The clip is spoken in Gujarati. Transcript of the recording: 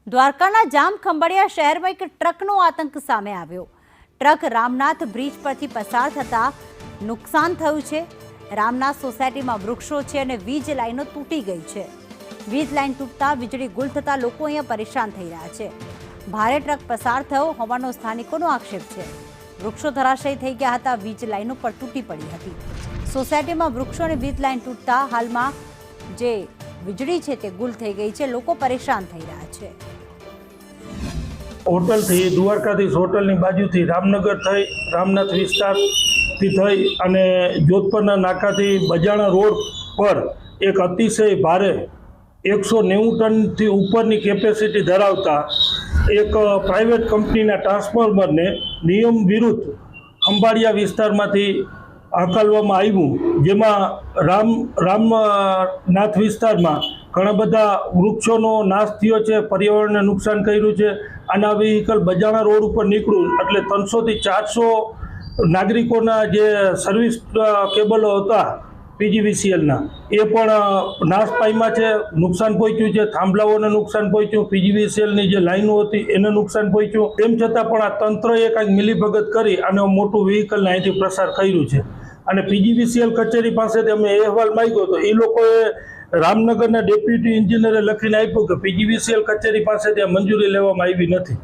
દ્વારકાના જામ ખંભાળિયા શહેરમાં એક ટ્રકનો આતંક સામે આવ્યો। ટ્રક રામનાથ બ્રિજ પરથી પસાર થતા નુકસાન થયું છે। રામનાથ સોસાયટીમાં વૃક્ષો છે અને વીજ લાઈનો તૂટી ગઈ છે। વીજ લાઈન તૂટતા વીજળી ગુલ થતા લોકો અહીંયા પરેશાન થઈ રહ્યા છે। ભારે ટ્રક પસાર થયો હોવાનો સ્થાનિકોનો આક્ષેપ છે। વૃક્ષો ધરાશયી થઈ ગયા હતા, વીજ લાઈનો પર તૂટી પડી હતી। સોસાયટીમાં વૃક્ષો અને વીજ લાઈન તૂટતા હાલમાં જે વીજળી છે તે ગુલ થઈ ગઈ છે। લોકો પરેશાન થઈ રહ્યા છે। હોટલ થી દ્વારકાધીશ હોટલની બાજુથી રામનગર થઈ રામનાથ વિસ્તારથી થઈ અને જોધપુરના નાકાથી બજાણા રોડ પર એક અતિશય ભારે 190 ટનથી ઉપરની કેપેસિટી ધરાવતા એક પ્રાઇવેટ કંપનીના ટ્રાન્સફોર્મરને નિયમ વિરુદ્ધ ખંભાળિયા વિસ્તારમાંથી હકાલવામાં આવ્યું, જેમાં રામનાથ વિસ્તારમાં ઘણા બધા વૃક્ષોનો નાશ થયો છે, પર્યાવરણને નુકસાન કર્યું છે। અને આ વ્હીકલ બજાણા રોડ ઉપર નીકળ્યું એટલે 300 થી 400 નાગરિકોના જે સર્વિસ કેબલો હતા પીજીવીસીએલના એ પણ નાશ પામ્યા છે, નુકસાન પહોંચ્યું છે। થાંભલાઓને નુકસાન પહોંચ્યું, પીજીવીસીએલની જે લાઈનો હતી એને નુકસાન પહોંચ્યું। તેમ છતાં પણ આ તંત્રએ કાંઈક મિલીભગત કરી અને મોટું વ્હીકલને અહીંથી પ્રસાર કર્યું છે। અને પીજીવીસીએલ કચેરી પાસેથી અમે અહેવાલ માંગ્યો તો એ લોકોએ રામનગરના ડેપ્યુટી એન્જિનિયરે લખીને આપ્યું કે પીજીવીસીએલ કચેરી પાસેથી આ મંજૂરી લેવામાં આવી નથી।